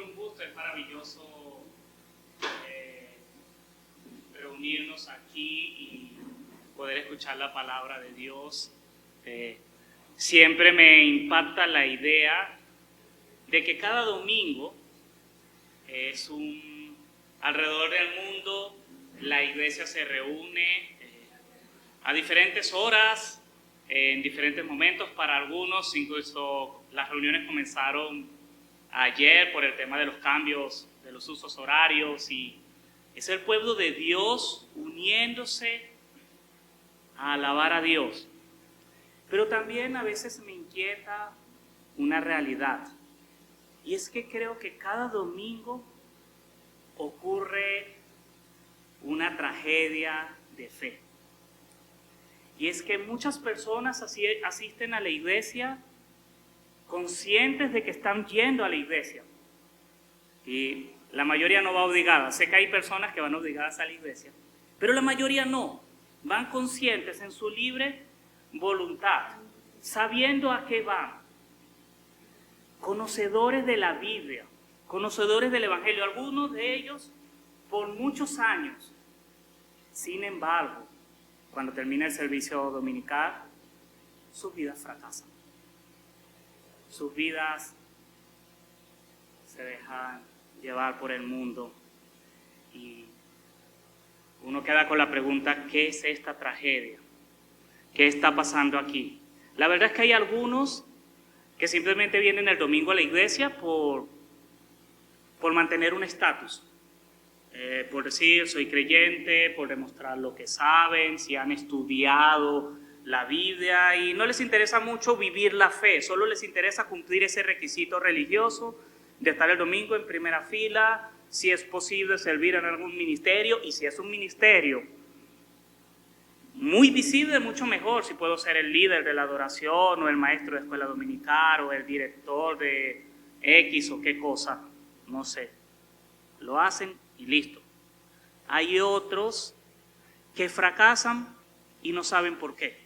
un gusto, es maravilloso reunirnos aquí y poder escuchar la palabra de Dios. Siempre me impacta la idea de que cada domingo alrededor del mundo la iglesia se reúne a diferentes horas, en diferentes momentos. Para algunos incluso las reuniones comenzaron ayer por el tema de los cambios de los usos horarios, y es el pueblo de Dios uniéndose a alabar a Dios. Pero también a veces me inquieta una realidad, y es que creo que cada domingo ocurre una tragedia de fe. Y es que muchas personas asisten a la iglesia conscientes de que están yendo a la iglesia. Y la mayoría no va obligada. Sé que hay personas que van obligadas a la iglesia, pero la mayoría no. Van conscientes en su libre voluntad, sabiendo a qué van. Conocedores de la Biblia, conocedores del Evangelio, algunos de ellos por muchos años. Sin embargo, cuando termina el servicio dominical, sus vidas fracasan. Sus vidas se dejan llevar por el mundo y uno queda con la pregunta: ¿qué es esta tragedia? ¿Qué está pasando aquí? La verdad es que hay algunos que simplemente vienen el domingo a la iglesia por mantener un estatus. Por decir soy creyente, por demostrar lo que saben, si han estudiado la Biblia, y no les interesa mucho vivir la fe, solo les interesa cumplir ese requisito religioso de estar el domingo en primera fila, si es posible servir en algún ministerio, y si es un ministerio muy visible, mucho mejor, si puedo ser el líder de la adoración o el maestro de escuela dominical o el director de X o qué cosa, no sé, lo hacen y listo. Hay otros que fracasan y no saben por qué.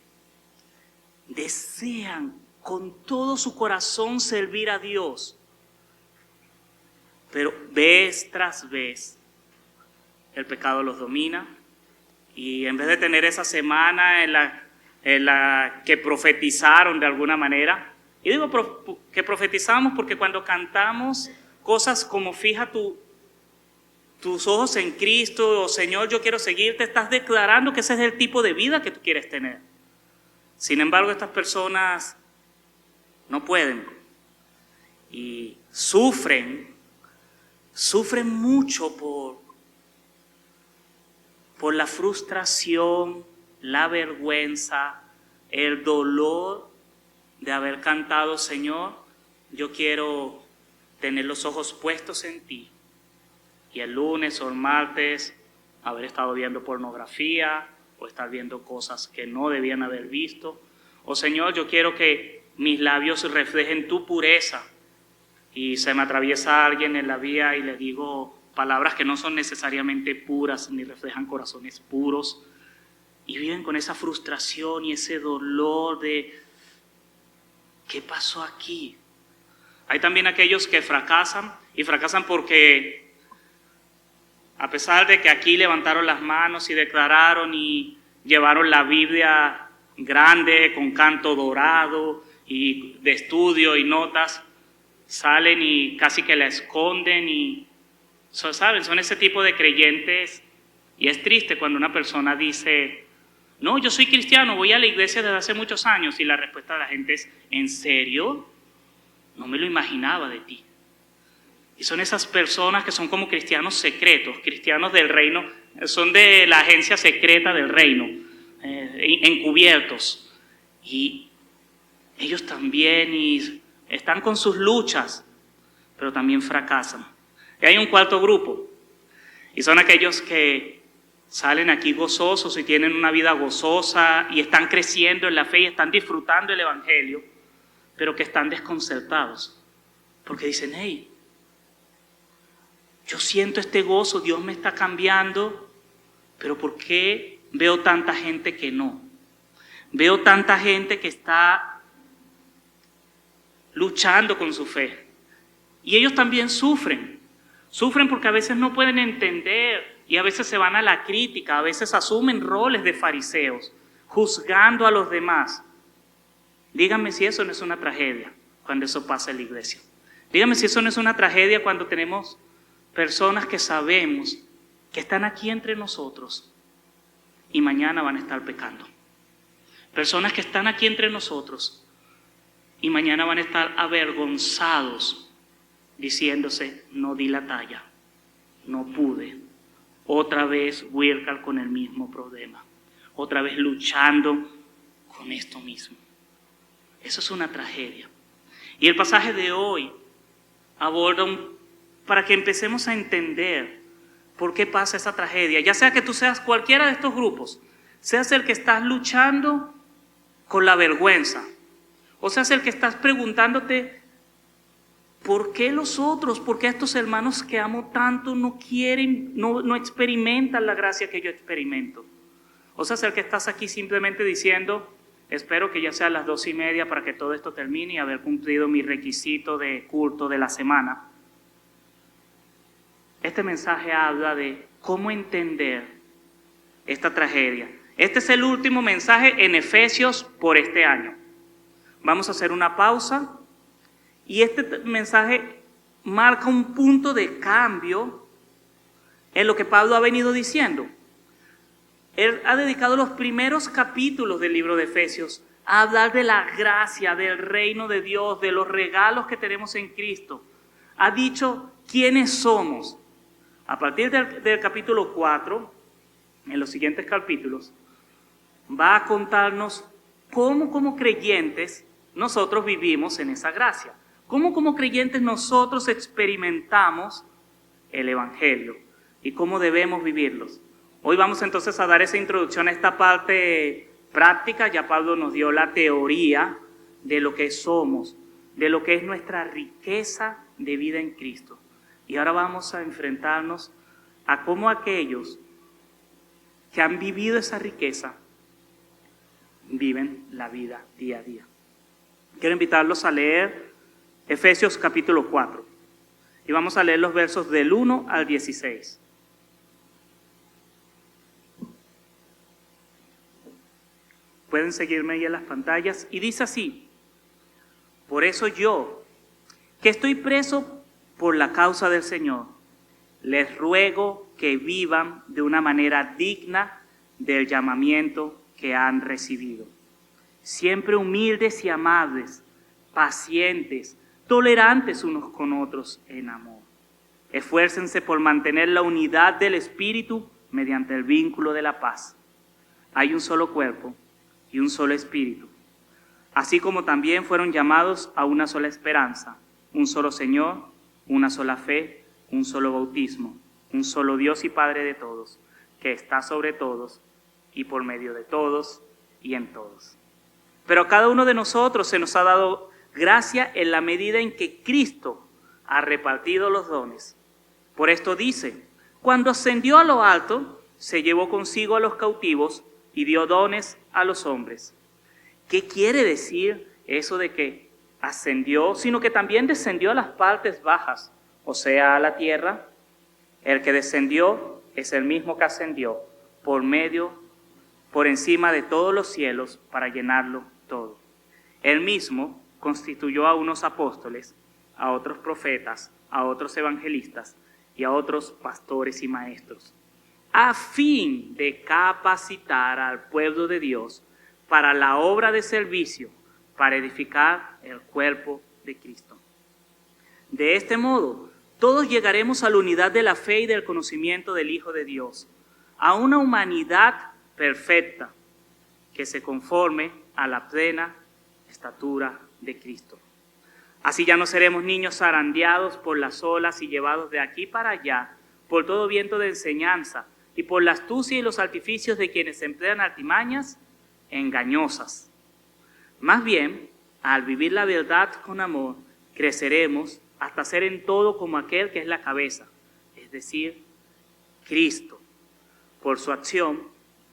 Desean con todo su corazón servir a Dios, pero vez tras vez el pecado los domina, y en vez de tener esa semana en la que profetizaron de alguna manera, y digo que profetizamos porque cuando cantamos cosas como fija tus ojos en Cristo, o Señor, yo quiero seguirte, estás declarando que ese es el tipo de vida que tú quieres tener. Sin embargo, estas personas no pueden y sufren mucho por la frustración, la vergüenza, el dolor de haber cantado: Señor, yo quiero tener los ojos puestos en ti, y el lunes o el martes haber estado viendo pornografía o estar viendo cosas que no debían haber visto. O Señor, yo quiero que mis labios reflejen tu pureza, y se me atraviesa alguien en la vía y le digo palabras que no son necesariamente puras ni reflejan corazones puros, y viven con esa frustración y ese dolor de ¿qué pasó aquí? Hay también aquellos que fracasan, y fracasan porque a pesar de que aquí levantaron las manos y declararon y llevaron la Biblia grande con canto dorado y de estudio y notas, salen y casi que la esconden, y ¿saben? Son ese tipo de creyentes. Y es triste cuando una persona dice: no, yo soy cristiano, voy a la iglesia desde hace muchos años, y la respuesta de la gente es: ¿en serio? No me lo imaginaba de ti. Y son esas personas que son como cristianos secretos, cristianos del reino, son de la agencia secreta del reino, encubiertos. Y ellos también están con sus luchas, pero también fracasan. Y hay un cuarto grupo, y son aquellos que salen aquí gozosos y tienen una vida gozosa y están creciendo en la fe y están disfrutando el Evangelio, pero que están desconcertados, porque dicen: hey, yo siento este gozo, Dios me está cambiando, pero ¿por qué veo tanta gente que no? Veo tanta gente que está luchando con su fe. Y ellos también sufren. Sufren porque a veces no pueden entender y a veces se van a la crítica, a veces asumen roles de fariseos, juzgando a los demás. Díganme si eso no es una tragedia cuando eso pasa en la iglesia. Díganme si eso no es una tragedia cuando tenemos personas que sabemos que están aquí entre nosotros y mañana van a estar pecando. Personas que están aquí entre nosotros y mañana van a estar avergonzados diciéndose, no di la talla, no pude. Otra vez Huércal con el mismo problema. Otra vez luchando con esto mismo. Eso es una tragedia. Y el pasaje de hoy aborda para que empecemos a entender por qué pasa esa tragedia. Ya sea que tú seas cualquiera de estos grupos, seas el que estás luchando con la vergüenza, o seas el que estás preguntándote, ¿por qué los otros, por qué estos hermanos que amo tanto no quieren, no experimentan la gracia que yo experimento? O seas el que estás aquí simplemente diciendo, espero que ya sea las 2:30 para que todo esto termine y haber cumplido mi requisito de culto de la semana. Este mensaje habla de cómo entender esta tragedia. Este es el último mensaje en Efesios por este año. Vamos a hacer una pausa y este mensaje marca un punto de cambio en lo que Pablo ha venido diciendo. Él ha dedicado los primeros capítulos del libro de Efesios a hablar de la gracia, del reino de Dios, de los regalos que tenemos en Cristo. Ha dicho quiénes somos. A partir del capítulo 4, en los siguientes capítulos, va a contarnos cómo como creyentes nosotros vivimos en esa gracia. Cómo como creyentes nosotros experimentamos el Evangelio y cómo debemos vivirlos. Hoy vamos entonces a dar esa introducción a esta parte práctica. Ya Pablo nos dio la teoría de lo que somos, de lo que es nuestra riqueza de vida en Cristo. Y ahora vamos a enfrentarnos a cómo aquellos que han vivido esa riqueza viven la vida día a día. Quiero invitarlos a leer Efesios capítulo 4 y vamos a leer los versos del 1 al 16. Pueden seguirme ahí en las pantallas y dice así: por eso yo, que estoy preso por la causa del Señor, les ruego que vivan de una manera digna del llamamiento que han recibido. Siempre humildes y amables, pacientes, tolerantes unos con otros en amor. Esfuércense por mantener la unidad del Espíritu mediante el vínculo de la paz. Hay un solo cuerpo y un solo Espíritu, así como también fueron llamados a una sola esperanza, un solo Señor, una sola fe, un solo bautismo, un solo Dios y Padre de todos, que está sobre todos y por medio de todos y en todos. Pero a cada uno de nosotros se nos ha dado gracia en la medida en que Cristo ha repartido los dones. Por esto dice, cuando ascendió a lo alto, se llevó consigo a los cautivos y dio dones a los hombres. ¿Qué quiere decir eso de que ascendió, sino que también descendió a las partes bajas, o sea, a la tierra? El que descendió es el mismo que ascendió por encima de todos los cielos para llenarlo todo. Él mismo constituyó a unos apóstoles, a otros profetas, a otros evangelistas y a otros pastores y maestros, a fin de capacitar al pueblo de Dios para la obra de servicio, para edificar el cuerpo de Cristo. De este modo, todos llegaremos a la unidad de la fe y del conocimiento del Hijo de Dios, a una humanidad perfecta que se conforme a la plena estatura de Cristo. Así ya no seremos niños zarandeados por las olas y llevados de aquí para allá por todo viento de enseñanza y por la astucia y los artificios de quienes emplean artimañas engañosas. Más bien, al vivir la verdad con amor, creceremos hasta ser en todo como aquel que es la cabeza, es decir, Cristo. Por su acción,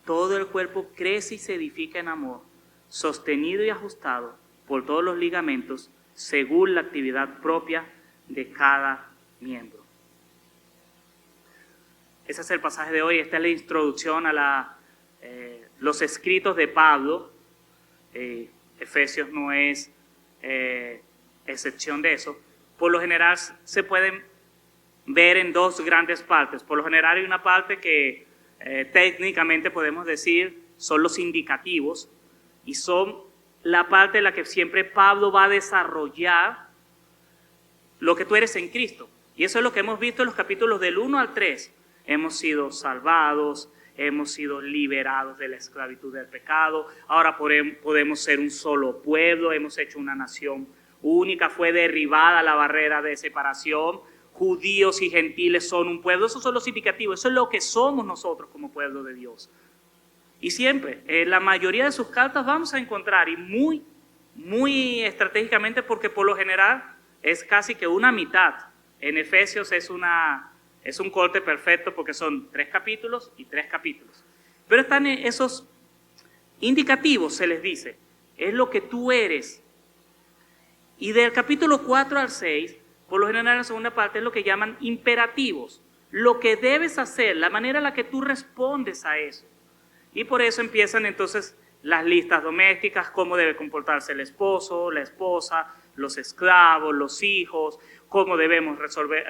todo el cuerpo crece y se edifica en amor, sostenido y ajustado por todos los ligamentos, según la actividad propia de cada miembro. Ese es el pasaje de hoy. Esta es la introducción a los escritos de Pablo. Efesios no es excepción de eso. Por lo general se pueden ver en dos grandes partes. Por lo general hay una parte que técnicamente podemos decir son los indicativos y son la parte en la que siempre Pablo va a desarrollar lo que tú eres en Cristo. Y eso es lo que hemos visto en los capítulos del 1 al 3. Hemos sido salvados, hemos sido liberados de la esclavitud del pecado, ahora podemos ser un solo pueblo, hemos hecho una nación única, fue derribada la barrera de separación, judíos y gentiles son un pueblo. Esos son los indicativos, eso es lo que somos nosotros como pueblo de Dios. Y siempre, en la mayoría de sus cartas vamos a encontrar, y muy estratégicamente, porque por lo general es casi que una mitad. En Efesios es un corte perfecto porque son 3 capítulos y 3 capítulos. Pero están esos indicativos, se les dice, es lo que tú eres. Y del capítulo 4 al 6, por lo general en la segunda parte es lo que llaman imperativos, lo que debes hacer, la manera en la que tú respondes a eso. Y por eso empiezan entonces las listas domésticas, cómo debe comportarse el esposo, la esposa, los esclavos, los hijos, cómo debemos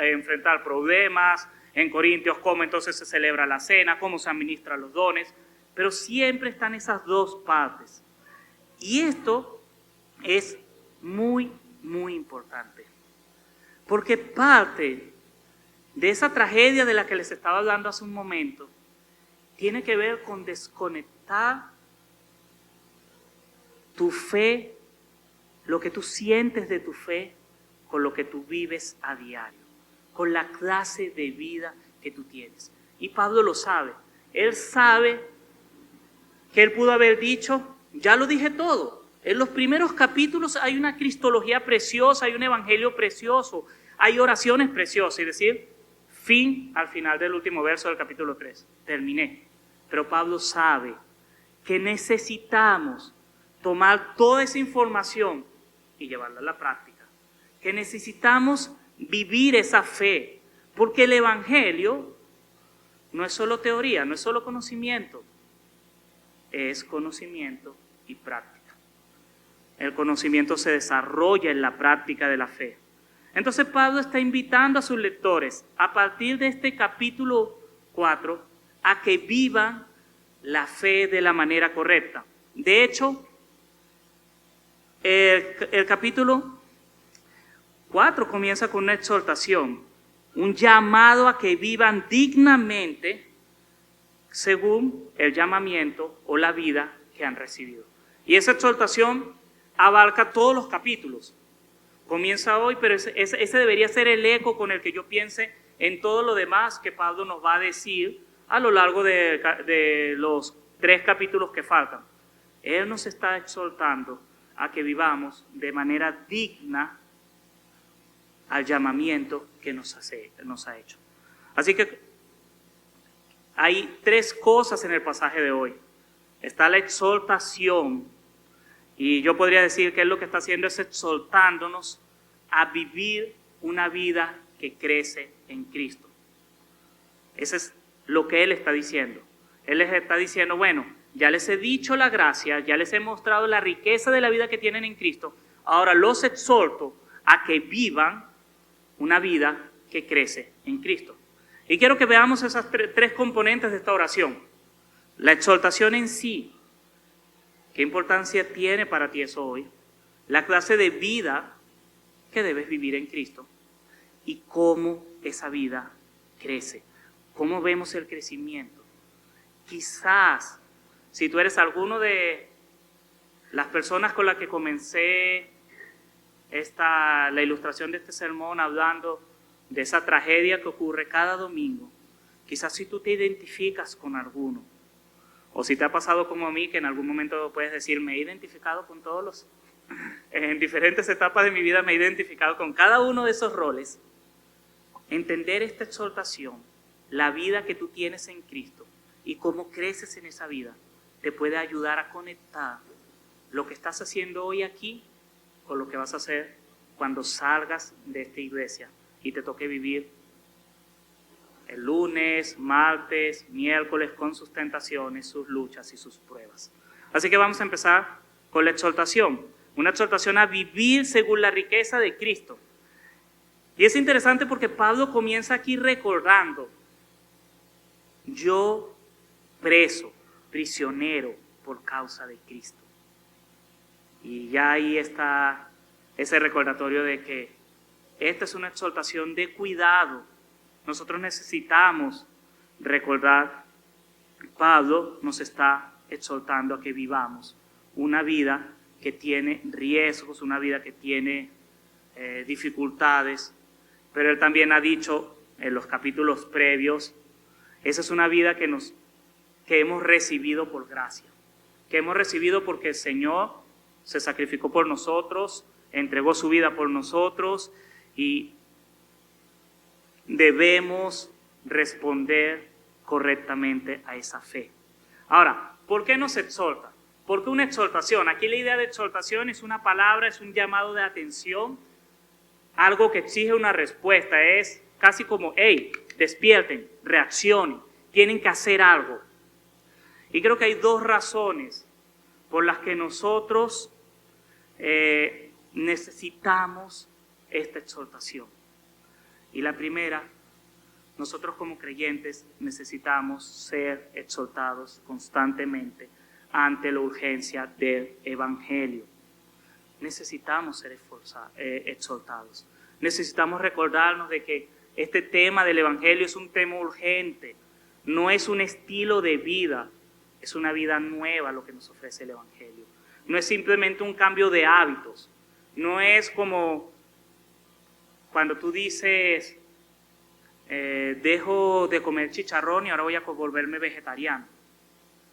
enfrentar problemas. En Corintios, cómo entonces se celebra la cena, cómo se administran los dones. Pero siempre están esas dos partes. Y esto es muy importante. Porque parte de esa tragedia de la que les estaba hablando hace un momento tiene que ver con desconectar tu fe, lo que tú sientes de tu fe, con lo que tú vives a diario, con la clase de vida que tú tienes. Y Pablo lo sabe. Él sabe que él pudo haber dicho, ya lo dije todo. En los primeros capítulos hay una cristología preciosa, hay un evangelio precioso, hay oraciones preciosas. Y decir, fin al final del último verso del capítulo 3. Terminé. Pero Pablo sabe que necesitamos tomar toda esa información y llevarla a la práctica. Que necesitamos vivir esa fe, porque el evangelio no es solo teoría, no es solo conocimiento, es conocimiento y práctica. El conocimiento se desarrolla en la práctica de la fe. Entonces Pablo está invitando a sus lectores a partir de este capítulo 4 a que vivan la fe de la manera correcta. De hecho, el capítulo 4 comienza con una exhortación, un llamado a que vivan dignamente según el llamamiento o la vida que han recibido. Y esa exhortación abarca todos los capítulos. Comienza hoy, pero ese debería ser el eco con el que yo piense en todo lo demás que Pablo nos va a decir a lo largo de los 3 capítulos que faltan. Él nos está exhortando a que vivamos de manera digna al llamamiento que nos ha hecho. Así que hay 3 cosas en el pasaje de hoy. Está la exhortación, y yo podría decir que él lo que está haciendo es exhortándonos a vivir una vida que crece en Cristo. Eso es lo que él está diciendo. Él les está diciendo, bueno, ya les he dicho la gracia, ya les he mostrado la riqueza de la vida que tienen en Cristo, ahora los exhorto a que vivan una vida que crece en Cristo. Y quiero que veamos esas 3 componentes de esta oración. La exhortación en sí, ¿qué importancia tiene para ti eso hoy? La clase de vida que debes vivir en Cristo y cómo esa vida crece, cómo vemos el crecimiento. Quizás, si tú eres alguno de las personas con las que comencé la ilustración de este sermón hablando de esa tragedia que ocurre cada domingo, quizás si tú te identificas con alguno, o si te ha pasado como a mí, que en algún momento puedes decir, me he identificado con todos los, en diferentes etapas de mi vida me he identificado con cada uno de esos roles. Entender esta exhortación, la vida que tú tienes en Cristo y cómo creces en esa vida, te puede ayudar a conectar lo que estás haciendo hoy aquí con lo que vas a hacer cuando salgas de esta iglesia y te toque vivir el lunes, martes, miércoles con sus tentaciones, sus luchas y sus pruebas. Así que vamos a empezar con la exhortación. Una exhortación a vivir según la riqueza de Cristo. Y es interesante porque Pablo comienza aquí recordando: yo preso, prisionero por causa de Cristo. Y ya ahí está ese recordatorio de que esta es una exhortación de cuidado. Nosotros necesitamos recordar, Pablo nos está exhortando a que vivamos una vida que tiene riesgos, una vida que tiene dificultades, pero él también ha dicho en los capítulos previos, esa es una vida que hemos recibido por gracia, que hemos recibido porque el Señor se sacrificó por nosotros, entregó su vida por nosotros y debemos responder correctamente a esa fe. Ahora, ¿por qué nos exhorta? ¿Por qué una exhortación? Aquí la idea de exhortación es una palabra, es un llamado de atención, algo que exige una respuesta, es casi como: hey, despierten, reaccionen, tienen que hacer algo. Y creo que hay dos razones por las que nosotros necesitamos esta exhortación. Y la primera, nosotros como creyentes necesitamos ser exhortados constantemente ante la urgencia del Evangelio. Necesitamos ser exhortados. Necesitamos recordarnos de que este tema del Evangelio es un tema urgente. No es un estilo de vida, es una vida nueva lo que nos ofrece el Evangelio. No es simplemente un cambio de hábitos. No es como cuando tú dices, dejo de comer chicharrón y ahora voy a volverme vegetariano.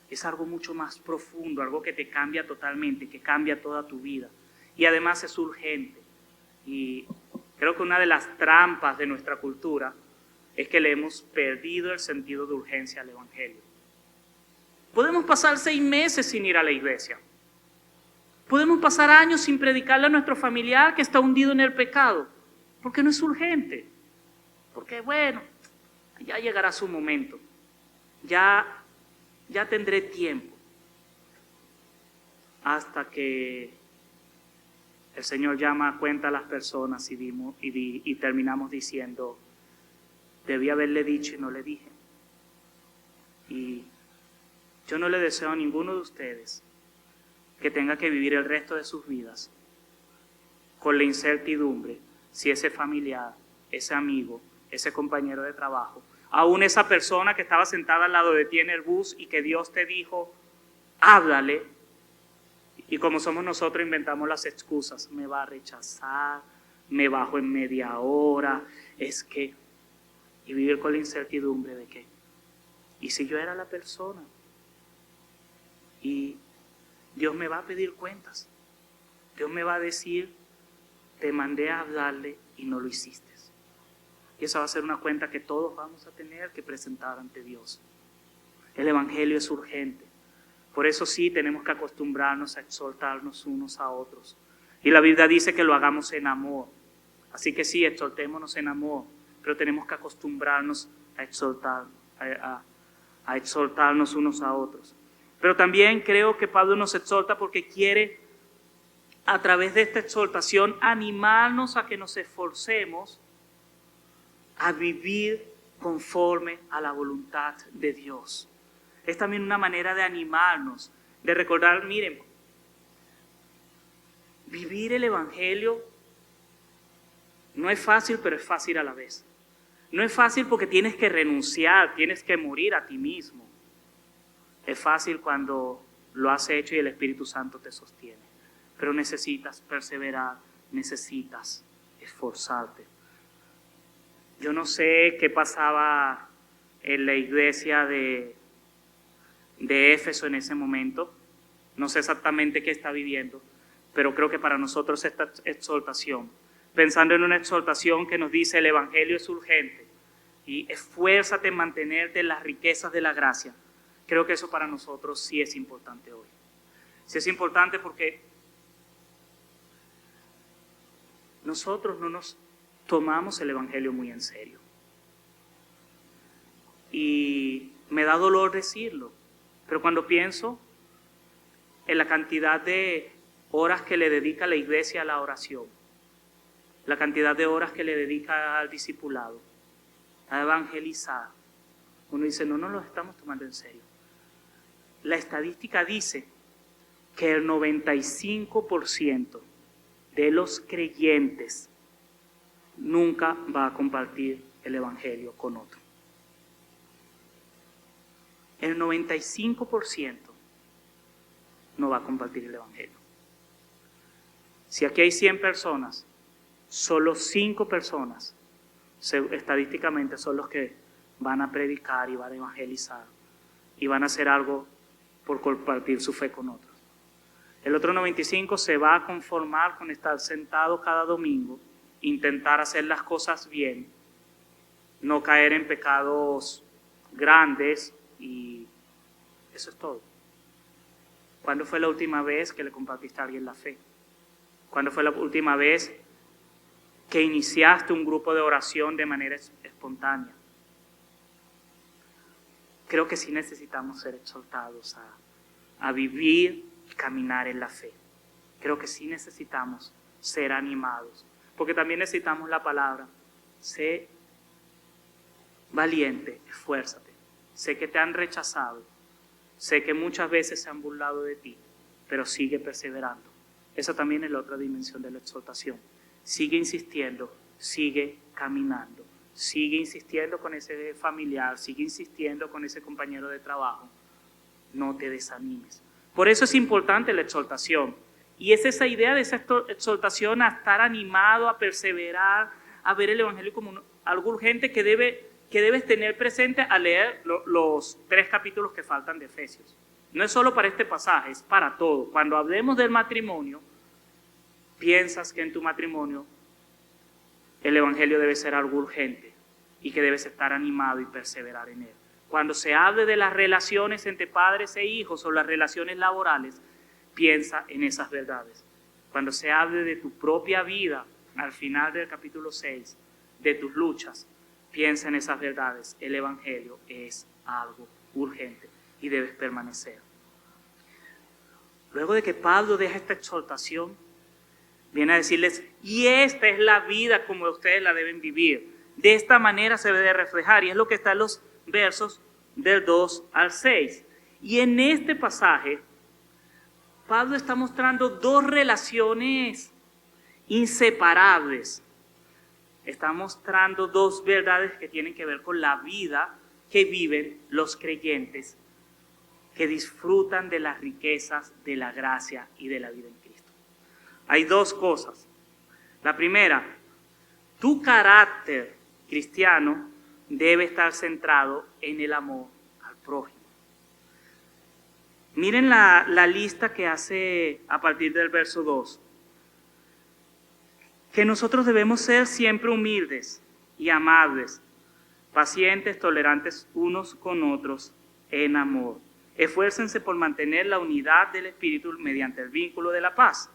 Es algo mucho más profundo, algo que te cambia totalmente, que cambia toda tu vida. Y además es urgente. Y creo que una de las trampas de nuestra cultura es que le hemos perdido el sentido de urgencia al Evangelio. Podemos pasar 6 meses sin ir a la iglesia. Podemos pasar años sin predicarle a nuestro familiar que está hundido en el pecado, porque no es urgente. Porque bueno, ya llegará su momento. Ya tendré tiempo. Hasta que el Señor llama a cuenta a las personas y terminamos diciendo: debí haberle dicho y no le dije. Y yo no le deseo a ninguno de ustedes que tenga que vivir el resto de sus vidas con la incertidumbre si ese familiar, ese amigo, ese compañero de trabajo, aún esa persona que estaba sentada al lado de ti en el bus y que Dios te dijo: háblale, y como somos nosotros inventamos las excusas: me va a rechazar, me bajo en media hora, es que, y vivir con la incertidumbre de que, ¿y si yo era la persona? Y Dios me va a pedir cuentas. Dios me va a decir: te mandé a hablarle y no lo hiciste. Y esa va a ser una cuenta que todos vamos a tener que presentar ante Dios. El Evangelio es urgente. Por eso sí tenemos que acostumbrarnos a exhortarnos unos a otros. Y la Biblia dice que lo hagamos en amor. Así que sí, exhortémonos en amor, pero tenemos que acostumbrarnos a exhortarnos unos a otros. Pero también creo que Pablo nos exhorta porque quiere, a través de esta exhortación, animarnos a que nos esforcemos a vivir conforme a la voluntad de Dios. Es también una manera de animarnos, de recordar: miren, vivir el Evangelio no es fácil, pero es fácil a la vez. No es fácil porque tienes que renunciar, tienes que morir a ti mismo. Es fácil cuando lo has hecho y el Espíritu Santo te sostiene. Pero necesitas perseverar, necesitas esforzarte. Yo no sé qué pasaba en la iglesia de Éfeso en ese momento. No sé exactamente qué está viviendo, pero creo que para nosotros esta exhortación, pensando en una exhortación que nos dice: el Evangelio es urgente y esfuérzate en mantenerte en las riquezas de la gracia, creo que eso para nosotros sí es importante hoy. Sí es importante porque nosotros no nos tomamos el Evangelio muy en serio. Y me da dolor decirlo, pero cuando pienso en la cantidad de horas que le dedica la iglesia a la oración, la cantidad de horas que le dedica al discipulado, a evangelizar, uno dice, no nos lo estamos tomando en serio. La estadística dice que el 95% de los creyentes nunca va a compartir el Evangelio con otro. El 95% no va a compartir el Evangelio. Si aquí hay 100 personas, solo 5 personas estadísticamente son los que van a predicar y van a evangelizar y van a hacer algo por compartir su fe con otros. El otro 95% se va a conformar con estar sentado cada domingo, intentar hacer las cosas bien, no caer en pecados grandes y eso es todo. ¿Cuándo fue la última vez que le compartiste a alguien la fe? ¿Cuándo fue la última vez que iniciaste un grupo de oración de manera espontánea? Creo que sí necesitamos ser exhortados a vivir y caminar en la fe. Creo que sí necesitamos ser animados, porque también necesitamos la palabra. Sé valiente, esfuérzate. Sé que te han rechazado, sé que muchas veces se han burlado de ti, pero sigue perseverando. Esa también es la otra dimensión de la exhortación. Sigue insistiendo, sigue caminando, sigue insistiendo con ese familiar, sigue insistiendo con ese compañero de trabajo. No te desanimes. Por eso es importante la exhortación. Y es esa idea de esa exhortación a estar animado, a perseverar, a ver el Evangelio como algo urgente que debes tener presente al leer los 3 capítulos que faltan de Efesios. No es solo para este pasaje, es para todo. Cuando hablemos del matrimonio, piensas que en tu matrimonio el Evangelio debe ser algo urgente y que debes estar animado y perseverar en él. Cuando se hable de las relaciones entre padres e hijos o las relaciones laborales, piensa en esas verdades. Cuando se hable de tu propia vida, al final del capítulo 6, de tus luchas, piensa en esas verdades. El Evangelio es algo urgente y debes permanecer. Luego de que Pablo deja esta exhortación, viene a decirles, y esta es la vida como ustedes la deben vivir. De esta manera se debe reflejar, y es lo que está en los versos del 2 al 6. Y en este pasaje, Pablo está mostrando 2 relaciones inseparables. Está mostrando 2 verdades que tienen que ver con la vida que viven los creyentes que disfrutan de las riquezas de la gracia y de la vida en Cristo. Hay 2 cosas. La primera, tu carácter cristiano debe estar centrado en el amor al prójimo. Miren la lista que hace a partir del verso 2. Que nosotros debemos ser siempre humildes y amables, pacientes, tolerantes unos con otros en amor. Esfuércense por mantener la unidad del Espíritu mediante el vínculo de la paz.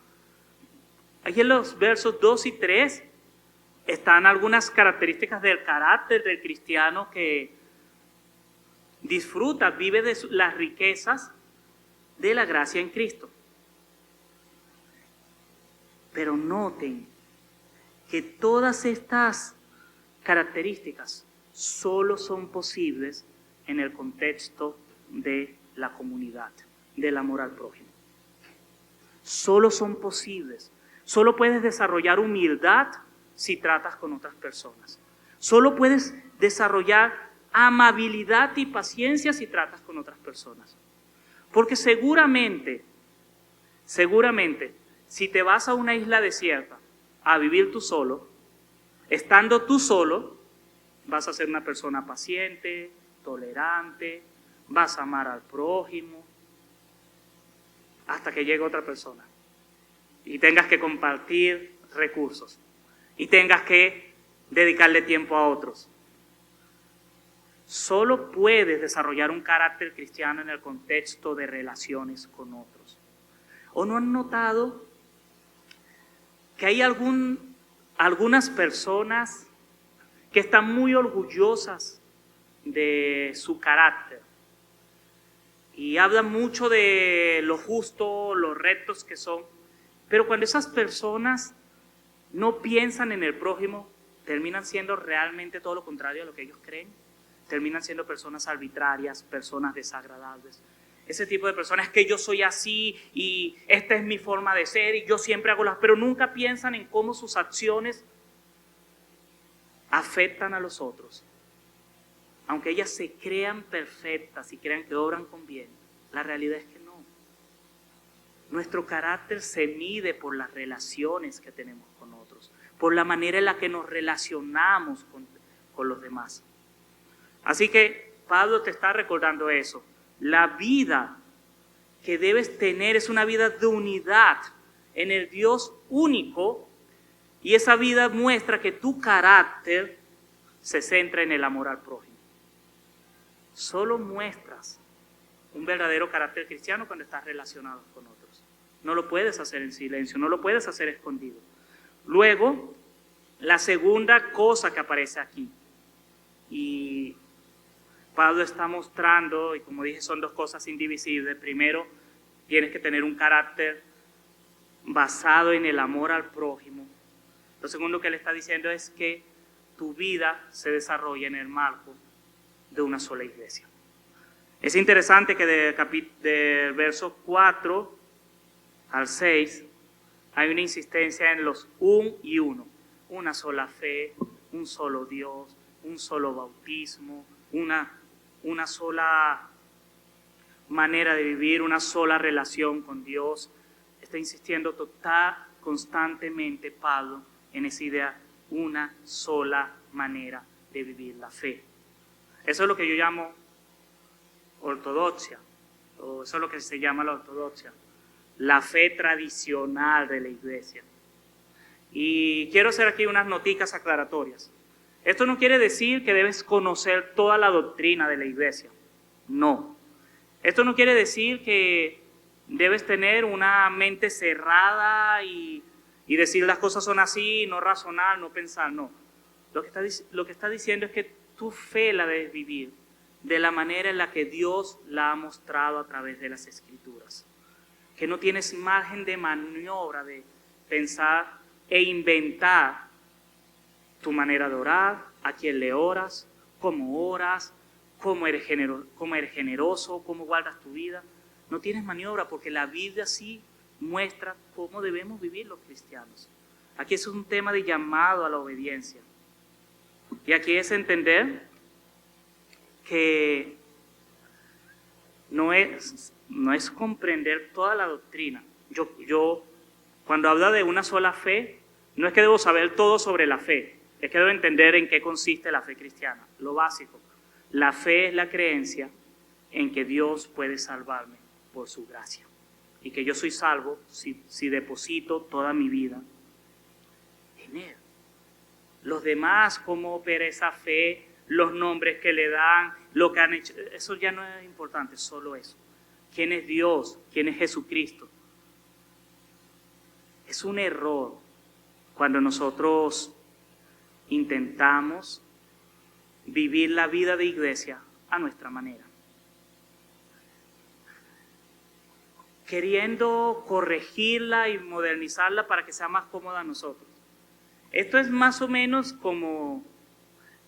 Aquí en los versos 2 y 3 están algunas características del carácter del cristiano que disfruta, vive de las riquezas de la gracia en Cristo. Pero noten que todas estas características solo son posibles en el contexto de la comunidad, del amor al prójimo. Solo son posibles. Solo puedes desarrollar humildad si tratas con otras personas. Solo puedes desarrollar amabilidad y paciencia si tratas con otras personas. Porque seguramente, si te vas a una isla desierta a vivir tú solo, estando tú solo, vas a ser una persona paciente, tolerante, vas a amar al prójimo, hasta que llegue otra persona y tengas que compartir recursos y tengas que dedicarle tiempo a otros. Solo puedes desarrollar un carácter cristiano en el contexto de relaciones con otros. ¿O no han notado que hay algún algunas personas que están muy orgullosas de su carácter y hablan mucho de lo justo, los rectos que son, pero cuando esas personas no piensan en el prójimo, terminan siendo realmente todo lo contrario a lo que ellos creen. Terminan siendo personas arbitrarias, personas desagradables. Ese tipo de personas que yo soy así y esta es mi forma de ser y yo siempre hago las, pero nunca piensan en cómo sus acciones afectan a los otros. Aunque ellas se crean perfectas y crean que obran con bien, la realidad es que no. Nuestro carácter se mide por las relaciones que tenemos con otros, por la manera en la que nos relacionamos con los demás. Así que Pablo te está recordando eso. La vida que debes tener es una vida de unidad en el Dios único, y esa vida muestra que tu carácter se centra en el amor al prójimo. Solo muestras un verdadero carácter cristiano cuando estás relacionado con otros. No lo puedes hacer en silencio, no lo puedes hacer escondido. Luego, la segunda cosa que aparece aquí, y Pablo está mostrando, y como dije, son dos cosas indivisibles. Primero, tienes que tener un carácter basado en el amor al prójimo. Lo segundo que él está diciendo es que tu vida se desarrolla en el marco de una sola iglesia. Es interesante que del verso 4 al 6 hay una insistencia en los un y uno. Una sola fe, un solo Dios, un solo bautismo, una sola manera de vivir, una sola relación con Dios. Está insistiendo constantemente Pablo en esa idea, una sola manera de vivir la fe. Eso es lo que yo llamo ortodoxia, o eso es lo que se llama la ortodoxia, la fe tradicional de la iglesia. Y quiero hacer aquí unas noticas aclaratorias. Esto no quiere decir que debes conocer toda la doctrina de la iglesia. No. Esto no quiere decir que debes tener una mente cerrada y decir las cosas son así, no razonar, no pensar. No. Lo que está diciendo es que tu fe la debes vivir de la manera en la que Dios la ha mostrado a través de las Escrituras. Que no tienes margen de maniobra de pensar e inventar tu manera de orar, a quién le oras, cómo eres generoso, cómo guardas tu vida. No tienes maniobra porque la Biblia sí muestra cómo debemos vivir los cristianos. Aquí es un tema de llamado a la obediencia. Y aquí es entender que no es comprender toda la doctrina. Yo cuando hablo de una sola fe, no es que debo saber todo sobre la fe, es que debo entender en qué consiste la fe cristiana, lo básico. La fe es la creencia en que Dios puede salvarme por su gracia y que yo soy salvo si deposito toda mi vida en Él. Los demás, cómo opera esa fe, los nombres que le dan, lo que han hecho, eso ya no es importante, solo eso. ¿Quién es Dios? ¿Quién es Jesucristo? Es un error cuando nosotros intentamos vivir la vida de iglesia a nuestra manera, queriendo corregirla y modernizarla para que sea más cómoda a nosotros. Esto es más o menos como,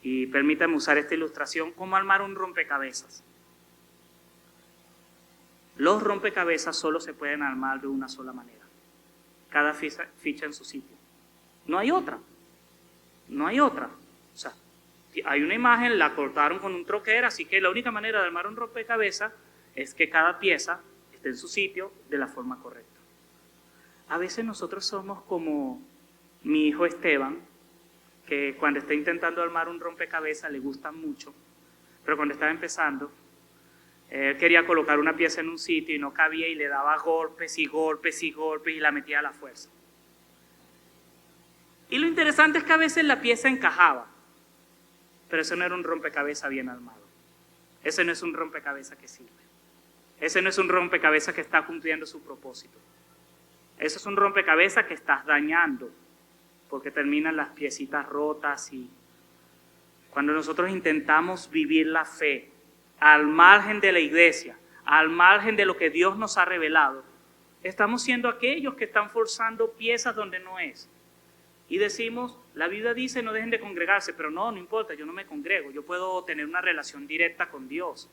y permítanme usar esta ilustración, como armar un rompecabezas. Los rompecabezas solo se pueden armar de una sola manera, cada ficha en su sitio. No hay otra. O sea, hay una imagen, la cortaron con un troquel, así que la única manera de armar un rompecabezas es que cada pieza esté en su sitio de la forma correcta. A veces nosotros somos como mi hijo Esteban, que cuando está intentando armar un rompecabezas le gusta mucho, pero cuando estaba empezando, él quería colocar una pieza en un sitio y no cabía y le daba golpes y golpes y golpes y la metía a la fuerza. Y lo interesante es que a veces la pieza encajaba, pero eso no era un rompecabezas bien armado. Ese no es un rompecabezas que sirve. Ese no es un rompecabezas que está cumpliendo su propósito. Eso es un rompecabezas que estás dañando. porque terminan las piecitas rotas. Y cuando nosotros intentamos vivir la fe al margen de la iglesia, al margen de lo que Dios nos ha revelado, estamos siendo aquellos que están forzando piezas donde no es. Y decimos, la Biblia dice no dejen de congregarse, pero no importa, yo no me congrego, yo puedo tener una relación directa con Dios.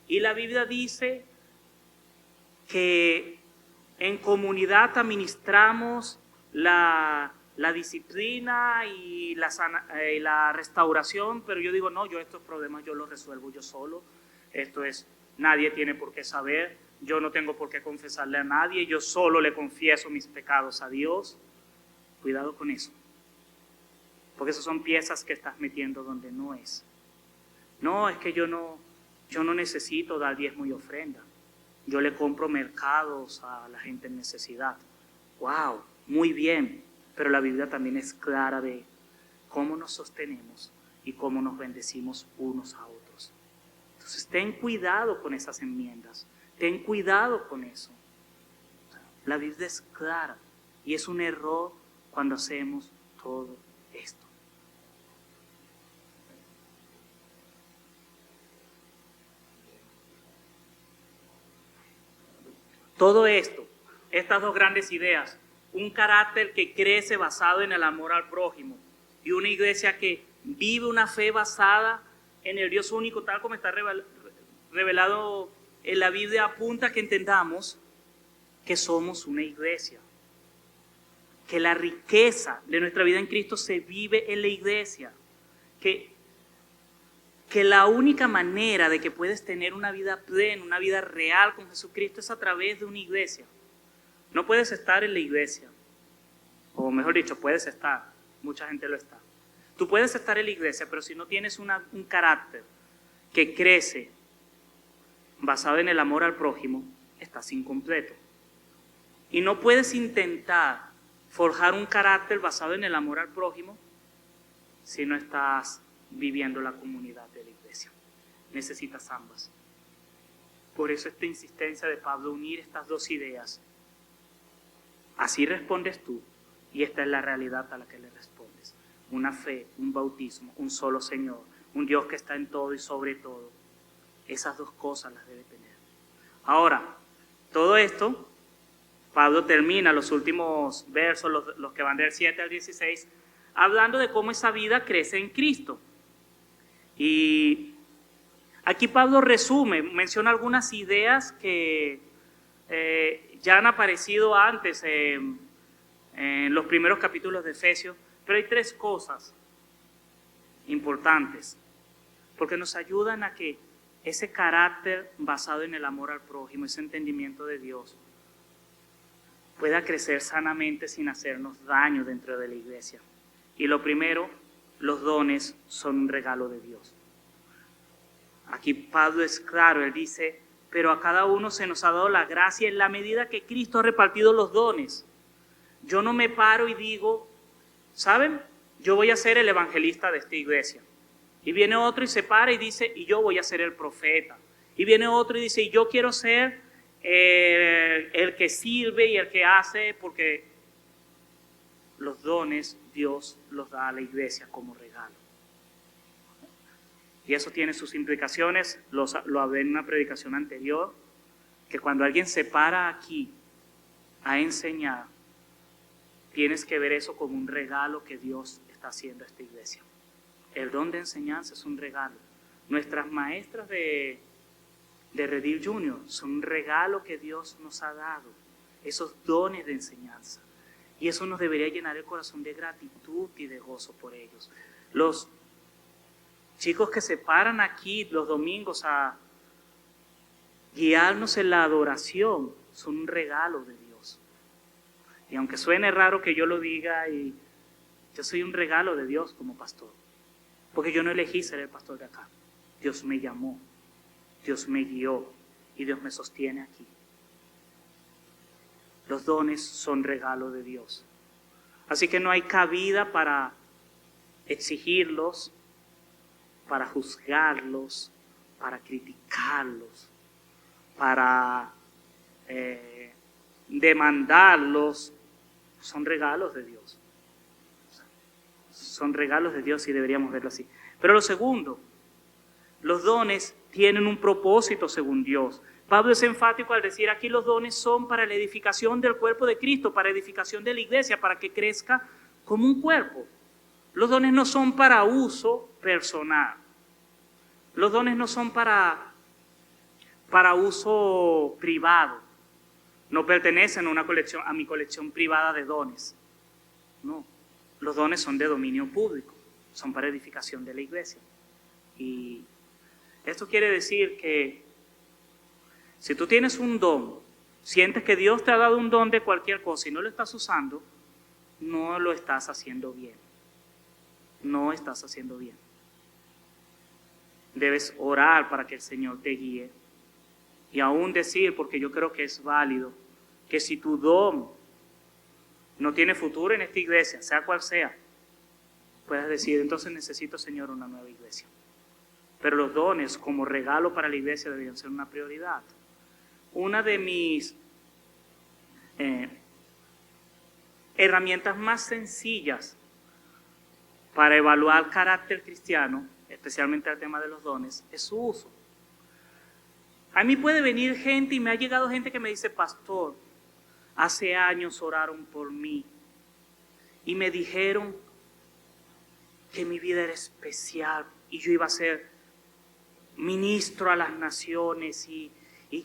Y la Biblia dice que en comunidad administramos la disciplina y la restauración, pero yo digo, no, yo estos problemas yo los resuelvo yo solo. Nadie tiene por qué saber, yo no tengo por qué confesarle a nadie, yo solo le confieso mis pecados a Dios. Cuidado con eso, porque esas son piezas que estás metiendo donde no es. No, es que yo no necesito dar diezmo y ofrenda. Yo le compro mercados a la gente en necesidad. ¡Wow! Muy bien. Pero la Biblia también es clara de cómo nos sostenemos y cómo nos bendecimos unos a otros. Entonces, ten cuidado con esas enmiendas. Ten cuidado con eso. La Biblia es clara y es un error cuando hacemos todo esto. Todo esto, estas dos grandes ideas, un carácter que crece basado en el amor al prójimo y una iglesia que vive una fe basada en el Dios único, tal como está revelado en la Biblia, apunta a que entendamos que somos una iglesia, que la riqueza de nuestra vida en Cristo se vive en la iglesia, que la única manera de que puedes tener una vida plena, una vida real con Jesucristo es a través de una iglesia. No puedes estar en la iglesia, o mejor dicho, puedes estar, mucha gente lo está. Tú puedes estar en la iglesia, pero si no tienes un carácter que crece basado en el amor al prójimo, estás incompleto. Y no puedes intentar forjar un carácter basado en el amor al prójimo si no estás viviendo la comunidad de la iglesia. Necesitas ambas. Por eso esta insistencia de Pablo, unir estas dos ideas. Así respondes tú, y esta es la realidad a la que le respondes. Una fe, un bautismo, un solo Señor, un Dios que está en todo y sobre todo. Esas dos cosas las debe tener. Ahora, todo esto, Pablo termina los últimos versos, los que van del 7 al 16, hablando de cómo esa vida crece en Cristo. Y aquí Pablo resume, menciona algunas ideas que ya han aparecido antes en los primeros capítulos de Efesios, pero hay tres cosas importantes, porque nos ayudan a que ese carácter basado en el amor al prójimo, ese entendimiento de Dios, pueda crecer sanamente sin hacernos daño dentro de la iglesia. Y lo primero, los dones son un regalo de Dios. Aquí Pablo es claro, él dice, pero a cada uno se nos ha dado la gracia en la medida que Cristo ha repartido los dones. Yo no me paro y digo, ¿saben? Yo voy a ser el evangelista de esta iglesia. Y viene otro y se para y dice, y yo voy a ser el profeta. Y viene otro y dice, y yo quiero ser el que sirve y el que hace, porque los dones Dios los da a la iglesia como regalo. Y eso tiene sus implicaciones, lo hablé en una predicación anterior, que cuando alguien se para aquí a enseñar, tienes que ver eso como un regalo que Dios está haciendo a esta iglesia. El don de enseñanza es un regalo. Nuestras maestras de Redil Junior son un regalo que Dios nos ha dado, esos dones de enseñanza. Y eso nos debería llenar el corazón de gratitud y de gozo por ellos. Los chicos que se paran aquí los domingos a guiarnos en la adoración son un regalo de Dios. Y aunque suene raro que yo lo diga, yo soy un regalo de Dios como pastor. Porque yo no elegí ser el pastor de acá. Dios me llamó, Dios me guió y Dios me sostiene aquí. Los dones son regalo de Dios. Así que no hay cabida para exigirlos, para juzgarlos, para criticarlos, para demandarlos. Son regalos de Dios. son regalos de Dios y deberíamos verlo así. Pero lo segundo, los dones tienen un propósito según Dios. Pablo es enfático al decir aquí los dones son para la edificación del cuerpo de Cristo, para edificación de la iglesia, para que crezca como un cuerpo. Los dones no son para uso personal. Los dones no son para uso privado. No pertenecen a mi colección privada de dones. No, los dones son de dominio público, son para edificación de la iglesia. Y esto quiere decir que si tú tienes un don, sientes que Dios te ha dado un don de cualquier cosa y no lo estás usando, no lo estás haciendo bien. No estás haciendo bien. Debes orar para que el Señor te guíe. Y aún decir, porque yo creo que es válido, que si tu don no tiene futuro en esta iglesia, sea cual sea, puedes decir, entonces necesito, Señor, una nueva iglesia. Pero los dones como regalo para la iglesia deberían ser una prioridad. Una de mis herramientas más sencillas para evaluar carácter cristiano, especialmente el tema de los dones, es su uso. A mí puede venir gente y me ha llegado gente que me dice, pastor, hace años oraron por mí y me dijeron que mi vida era especial y yo iba a ser ministro a las naciones y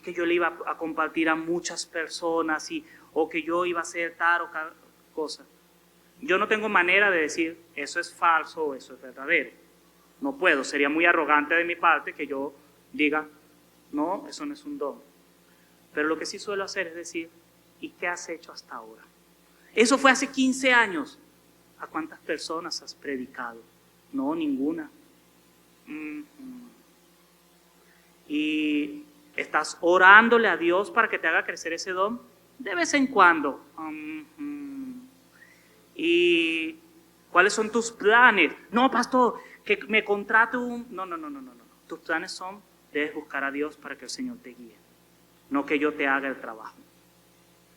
que yo le iba a compartir a muchas personas o que yo iba a hacer tal o tal cosa. Yo no tengo manera de decir eso es falso o eso es verdadero. No puedo, sería muy arrogante de mi parte que yo diga, no, eso no es un don. Pero lo que sí suelo hacer es decir, ¿y qué has hecho hasta ahora? Eso fue hace 15 años. ¿A cuántas personas has predicado? No, ninguna. ¿Y estás orándole a Dios para que te haga crecer ese don? De vez en cuando. ¿Y cuáles son tus planes? No, pastor, que me contrate un... No. Tus planes son, debes buscar a Dios para que el Señor te guíe. No que yo te haga el trabajo.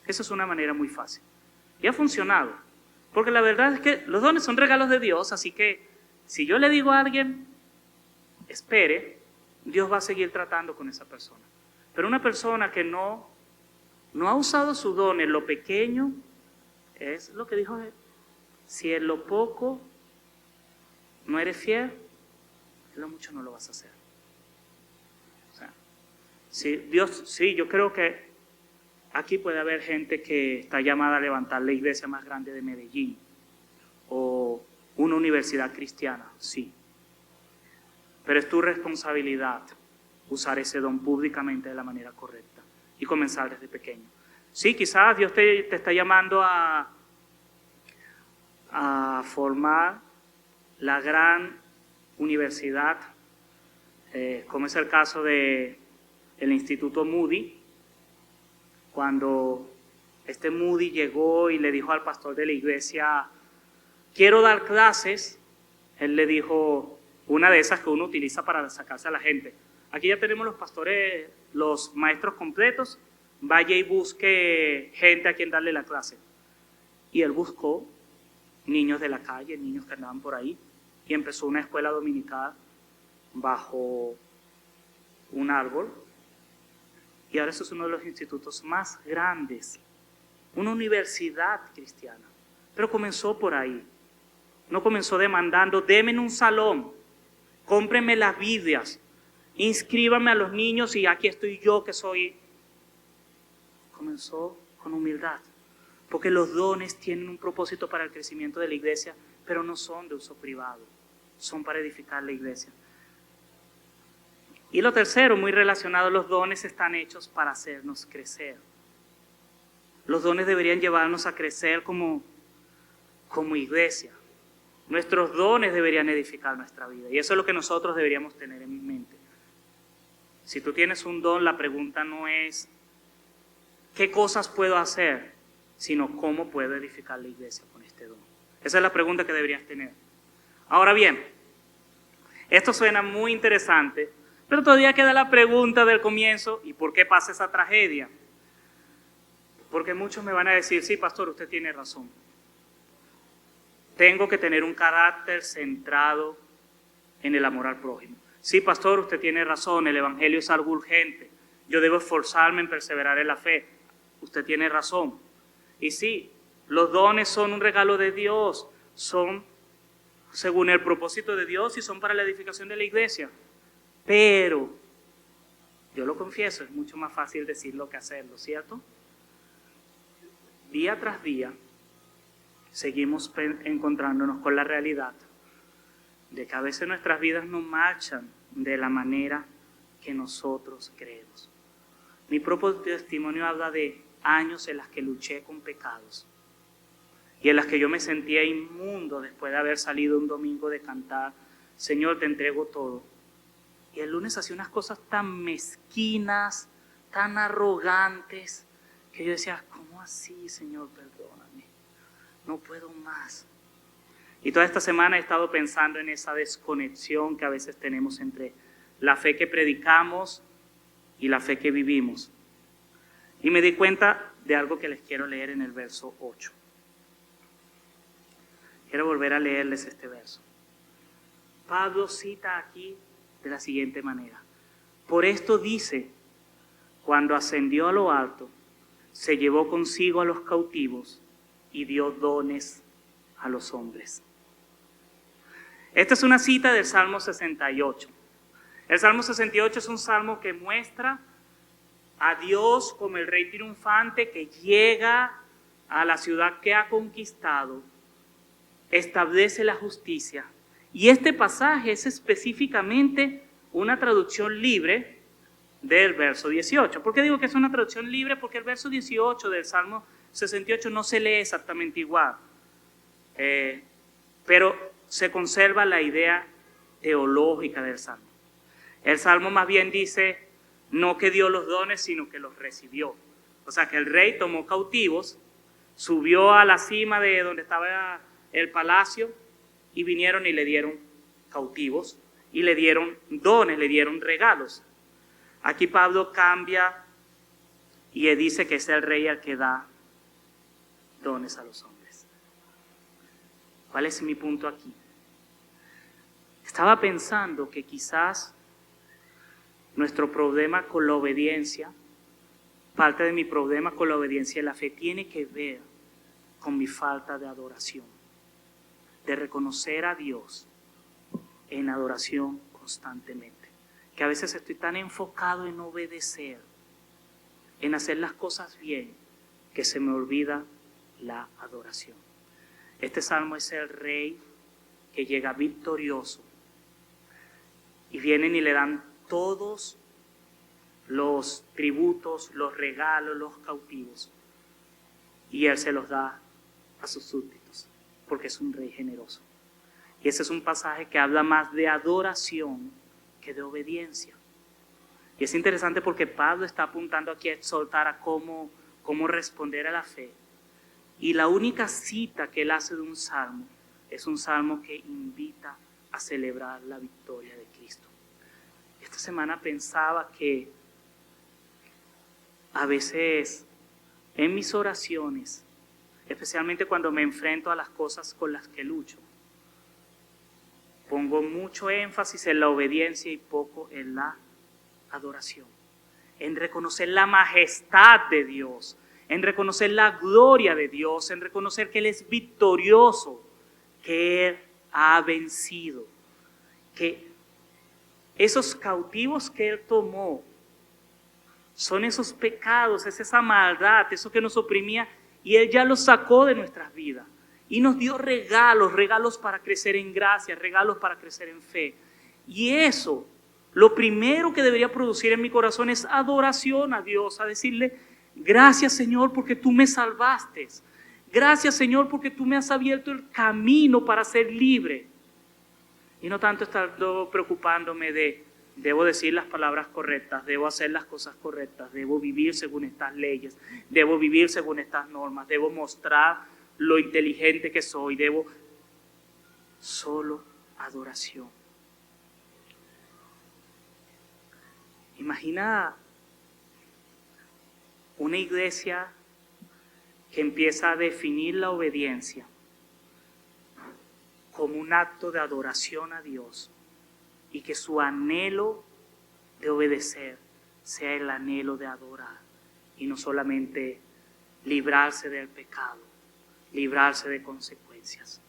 Esa es una manera muy fácil. Y ha funcionado. Porque la verdad es que los dones son regalos de Dios, así que si yo le digo a alguien, espere, Dios va a seguir tratando con esa persona. Pero una persona que no ha usado su don en lo pequeño, es lo que dijo él. Si en lo poco no eres fiel, en lo mucho no lo vas a hacer. O sea, sí, yo creo que aquí puede haber gente que está llamada a levantar la iglesia más grande de Medellín o una universidad cristiana, sí. Pero es tu responsabilidad usar ese don públicamente de la manera correcta y comenzar desde pequeño. Sí, quizás Dios te está llamando a formar la gran universidad, como es el caso del Instituto Moody. Cuando este Moody llegó y le dijo al pastor de la iglesia, quiero dar clases, él le dijo, una de esas que uno utiliza para sacarse a la gente. Aquí ya tenemos los pastores, los maestros completos, vaya y busque gente a quien darle la clase. Y él buscó niños de la calle, niños que andaban por ahí, y empezó una escuela dominical bajo un árbol. Y ahora eso es uno de los institutos más grandes, una universidad cristiana. Pero comenzó por ahí. No comenzó demandando, denme un salón, cómprenme las Biblias, inscríbanme a los niños y aquí estoy yo que soy. Comenzó con humildad, porque los dones tienen un propósito para el crecimiento de la iglesia, pero no son de uso privado, son para edificar la iglesia. Y lo tercero, muy relacionado, los dones están hechos para hacernos crecer. Los dones deberían llevarnos a crecer como iglesia. Nuestros dones deberían edificar nuestra vida. Y eso es lo que nosotros deberíamos tener en mente. Si tú tienes un don, la pregunta no es ¿qué cosas puedo hacer? Sino ¿cómo puedo edificar la iglesia con este don? Esa es la pregunta que deberías tener. Ahora bien, esto suena muy interesante, pero todavía queda la pregunta del comienzo, ¿y por qué pasa esa tragedia? Porque muchos me van a decir, sí, pastor, usted tiene razón. tengo que tener un carácter centrado en el amor al prójimo. Sí, pastor, usted tiene razón, el evangelio es algo urgente. Yo debo esforzarme en perseverar en la fe. Usted tiene razón. Y sí, los dones son un regalo de Dios, son según el propósito de Dios y son para la edificación de la iglesia. Pero, yo lo confieso, es mucho más fácil decirlo que hacerlo, ¿cierto? Día tras día, seguimos encontrándonos con la realidad de que a veces nuestras vidas no marchan de la manera que nosotros creemos. Mi propio testimonio habla de años en las que luché con pecados y en las que yo me sentía inmundo después de haber salido un domingo de cantar, Señor, te entrego todo. Y el lunes hacía unas cosas tan mezquinas, tan arrogantes, que yo decía, ¿cómo así, Señor? Perdóname, no puedo más. Y toda esta semana he estado pensando en esa desconexión que a veces tenemos entre la fe que predicamos y la fe que vivimos. Y me di cuenta de algo que les quiero leer en el verso 8. Quiero volver a leerles este verso. Pablo cita aquí de la siguiente manera. Por esto dice, cuando ascendió a lo alto, se llevó consigo a los cautivos y dio dones a los hombres. Esta es una cita del Salmo 68. El Salmo 68 es un salmo que muestra a Dios como el rey triunfante que llega a la ciudad que ha conquistado, establece la justicia. Y este pasaje es específicamente una traducción libre del verso 18. ¿Por qué digo que es una traducción libre? Porque el verso 18 del Salmo 68 no se lee exactamente igual. Pero se conserva la idea teológica del Salmo. El Salmo más bien dice, no que dio los dones, sino que los recibió. O sea, que el rey tomó cautivos, subió a la cima de donde estaba el palacio y vinieron y le dieron cautivos y le dieron dones, le dieron regalos. Aquí Pablo cambia y dice que es el rey el que da dones a los hombres. ¿Cuál es mi punto aquí? Estaba pensando que quizás nuestro problema con la obediencia, parte de mi problema con la obediencia y la fe, tiene que ver con mi falta de adoración, de reconocer a Dios en adoración constantemente. Que a veces estoy tan enfocado en obedecer, en hacer las cosas bien, que se me olvida la adoración. Este salmo es el rey que llega victorioso y vienen y le dan todos los tributos, los regalos, los cautivos, y él se los da a sus súbditos, porque es un rey generoso. Y ese es un pasaje que habla más de adoración que de obediencia. Y es interesante porque Pablo está apuntando aquí a exhortar a cómo responder a la fe. Y la única cita que él hace de un salmo es un salmo que invita a celebrar la victoria de Cristo. Esta semana pensaba que a veces en mis oraciones, especialmente cuando me enfrento a las cosas con las que lucho, pongo mucho énfasis en la obediencia y poco en la adoración, en reconocer la majestad de Dios, en reconocer la gloria de Dios, en reconocer que Él es victorioso, que Él ha vencido, que esos cautivos que Él tomó son esos pecados, es esa maldad, eso que nos oprimía, y Él ya los sacó de nuestras vidas. Y nos dio regalos para crecer en gracia, regalos para crecer en fe. Y eso, lo primero que debería producir en mi corazón es adoración a Dios, a decirle, gracias Señor porque tú me salvaste. Gracias Señor porque tú me has abierto el camino para ser libre. Y no tanto estar preocupándome de, debo decir las palabras correctas, debo hacer las cosas correctas, debo vivir según estas leyes, debo vivir según estas normas, debo mostrar lo inteligente que soy, debo solo adoración. Imagina una iglesia que empieza a definir la obediencia como un acto de adoración a Dios y que su anhelo de obedecer sea el anhelo de adorar y no solamente librarse del pecado, librarse de consecuencias.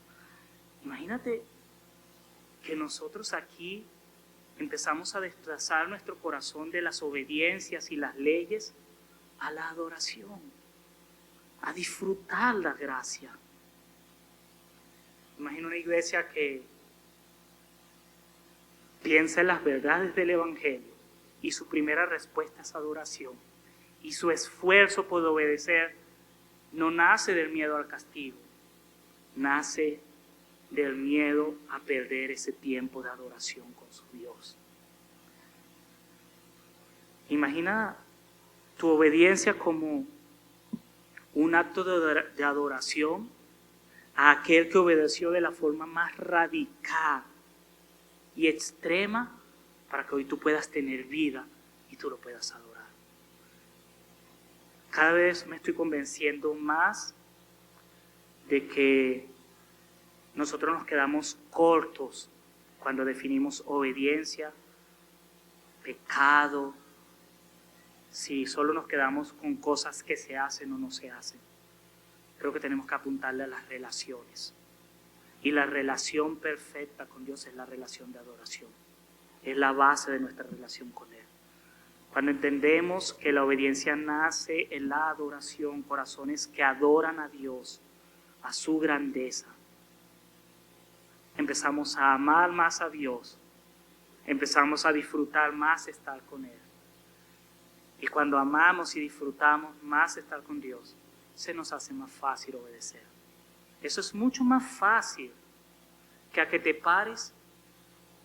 Imagínate que nosotros aquí empezamos a desplazar nuestro corazón de las obediencias y las leyes a la adoración, a disfrutar la gracia. Imagino una iglesia que piensa en las verdades del Evangelio y su primera respuesta es adoración. Y su esfuerzo por obedecer no nace del miedo al castigo, nace del miedo a perder ese tiempo de adoración con su Dios. Imagina tu obediencia como un acto de adoración a aquel que obedeció de la forma más radical y extrema para que hoy tú puedas tener vida y tú lo puedas adorar. Cada vez me estoy convenciendo más de que nosotros nos quedamos cortos cuando definimos obediencia, pecado, si solo nos quedamos con cosas que se hacen o no se hacen. Creo que tenemos que apuntarle a las relaciones. Y la relación perfecta con Dios es la relación de adoración. Es la base de nuestra relación con Él. Cuando entendemos que la obediencia nace en la adoración, corazones que adoran a Dios, a su grandeza, empezamos a amar más a Dios, empezamos a disfrutar más estar con Él. Y cuando amamos y disfrutamos más estar con Dios, se nos hace más fácil obedecer. Eso es mucho más fácil que a que te pares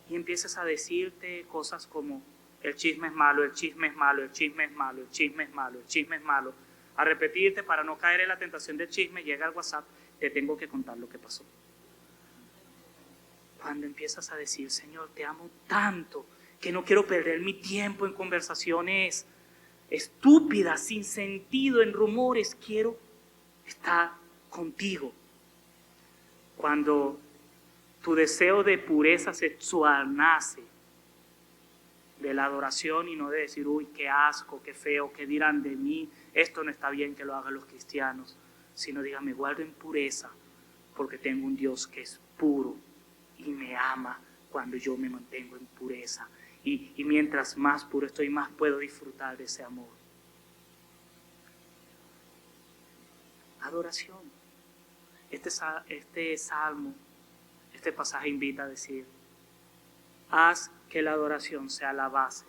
y empieces a decirte cosas como el chisme es malo, el chisme es malo, el chisme es malo, el chisme es malo, el chisme es malo. A repetirte para no caer en la tentación del chisme, llega al WhatsApp, te tengo que contar lo que pasó. Cuando empiezas a decir, Señor, te amo tanto que no quiero perder mi tiempo en conversaciones estúpidas, sin sentido, en rumores, quiero estar contigo. Cuando tu deseo de pureza sexual nace de la adoración y no de decir, uy, qué asco, qué feo, qué dirán de mí, esto no está bien que lo hagan los cristianos, sino diga, me guardo en pureza porque tengo un Dios que es puro y me ama cuando yo me mantengo en pureza. Y mientras más puro estoy, más puedo disfrutar de ese amor. Adoración. Este salmo, este pasaje invita a decir, haz que la adoración sea la base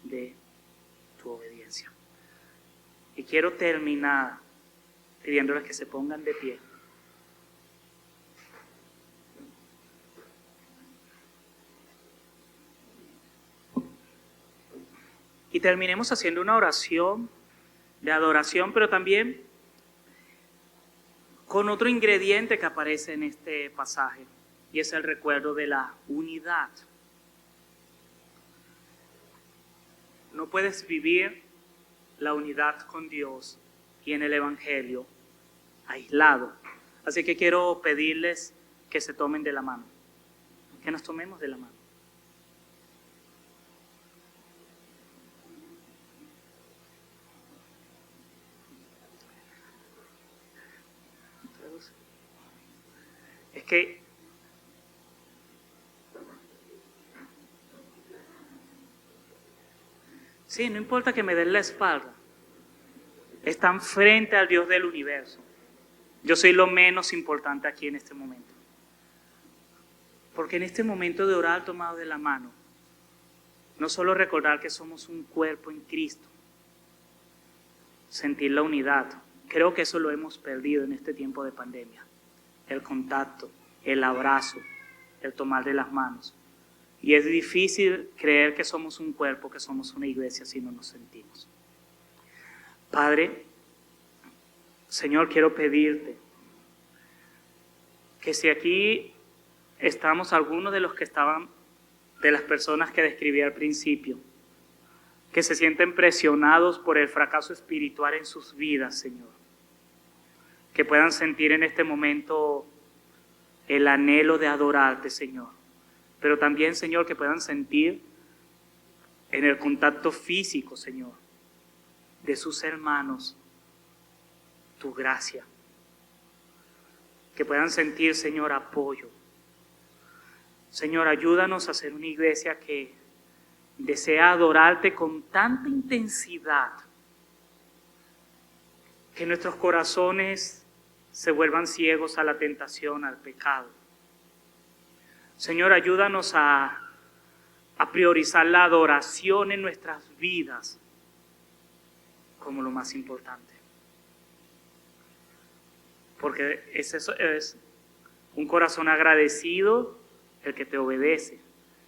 de tu obediencia. Y quiero terminar pidiéndoles que se pongan de pie. Y terminemos haciendo una oración de adoración, pero también con otro ingrediente que aparece en este pasaje, y es el recuerdo de la unidad. No puedes vivir la unidad con Dios y en el Evangelio aislado. Así que quiero pedirles que se tomen de la mano, que nos tomemos de la mano. Es que sí, no importa que me den la espalda, están frente al Dios del universo. Yo soy lo menos importante aquí en este momento. Porque en este momento de orar tomado de la mano, no solo recordar que somos un cuerpo en Cristo, sentir la unidad, creo que eso lo hemos perdido en este tiempo de pandemia. El contacto, el abrazo, el tomar de las manos. Y es difícil creer que somos un cuerpo, que somos una iglesia si no nos sentimos. Padre, Señor, quiero pedirte que si aquí estamos algunos de los que estaban, de las personas que describí al principio, que se sienten presionados por el fracaso espiritual en sus vidas, Señor, que puedan sentir en este momento el anhelo de adorarte, Señor. Pero también, Señor, que puedan sentir en el contacto físico, Señor, de sus hermanos, tu gracia. Que puedan sentir, Señor, apoyo. Señor, ayúdanos a ser una iglesia que desea adorarte con tanta intensidad que nuestros corazones se vuelvan ciegos a la tentación, al pecado. Señor, ayúdanos a priorizar la adoración en nuestras vidas como lo más importante. Porque es un corazón agradecido el que te obedece.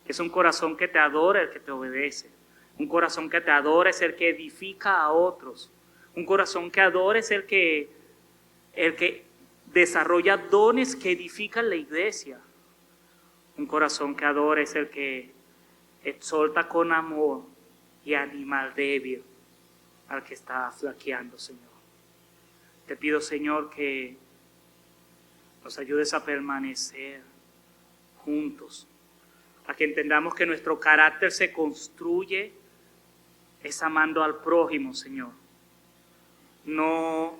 Es un corazón que te adora el que te obedece. Un corazón que te adora es el que edifica a otros. Un corazón que adora es el que desarrolla dones que edifican la iglesia. Un corazón que adora es el que exhorta con amor y anima al débil, al que está flaqueando, Señor. Te pido, Señor, que nos ayudes a permanecer juntos, a que entendamos que nuestro carácter se construye es amando al prójimo, Señor, no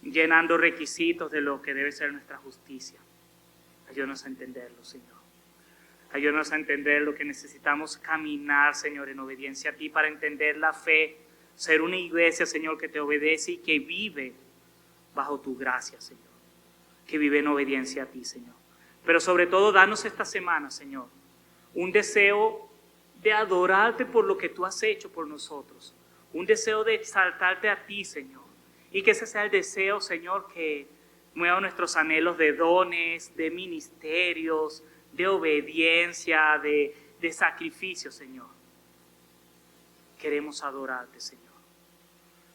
llenando requisitos de lo que debe ser nuestra justicia. Ayúdanos a entenderlo, Señor. Ayúdanos a entender lo que necesitamos caminar, Señor, en obediencia a ti para entender la fe, ser una iglesia, Señor, que te obedece y que vive bajo tu gracia, Señor, que vive en obediencia a ti, Señor. Pero sobre todo, danos esta semana, Señor, un deseo de adorarte por lo que tú has hecho por nosotros, un deseo de exaltarte a ti, Señor, y que ese sea el deseo, Señor, que mueva nuestros anhelos de dones, de ministerios, de obediencia, de sacrificio, Señor. Queremos adorarte, Señor.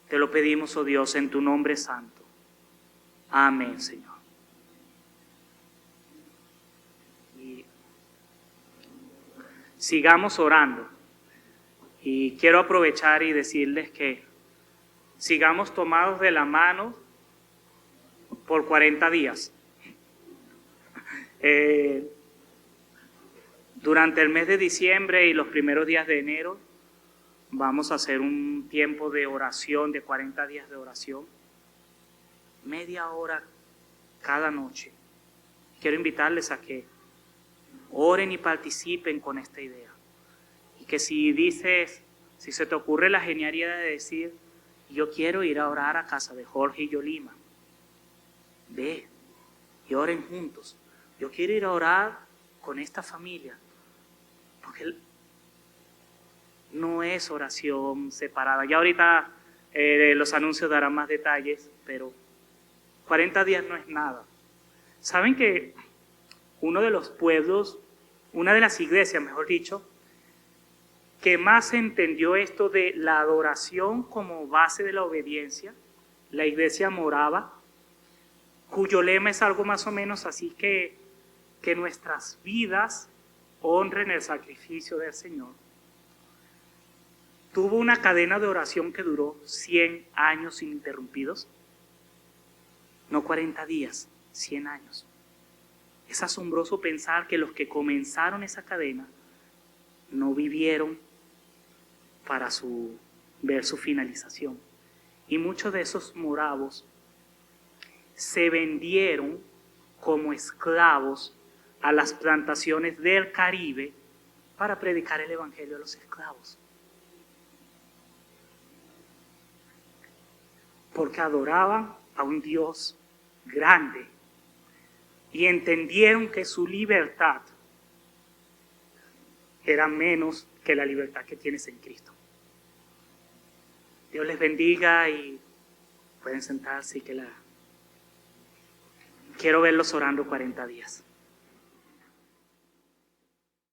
Te lo pedimos, oh Dios, en tu nombre santo. Amén, Señor. Y sigamos orando. Y quiero aprovechar y decirles que sigamos tomados de la mano por 40 días. Durante el mes de diciembre y los primeros días de enero vamos a hacer un tiempo de oración, de 40 días de oración. Media hora cada noche. Quiero invitarles a que oren y participen con esta idea. Y que si se te ocurre la genialidad de decir, yo quiero ir a orar a casa de Jorge y Yolima, ve y oren juntos. Yo quiero ir a orar con esta familia, porque no es oración separada. Ya ahorita los anuncios darán más detalles, pero 40 días no es nada. ¿Saben que uno de los pueblos, una de las iglesias, mejor dicho, que más entendió esto de la adoración como base de la obediencia, la iglesia morava, cuyo lema es algo más o menos así que nuestras vidas honren el sacrificio del Señor? Tuvo una cadena de oración que duró 100 años ininterrumpidos. No 40 días, 100 años. Es asombroso pensar que los que comenzaron esa cadena no vivieron para ver su finalización. Y muchos de esos moravos se vendieron como esclavos a las plantaciones del Caribe para predicar el evangelio a los esclavos. Porque adoraban a un Dios grande y entendieron que su libertad era menos que la libertad que tienes en Cristo. Dios les bendiga y pueden sentarse y quiero verlos orando 40 días.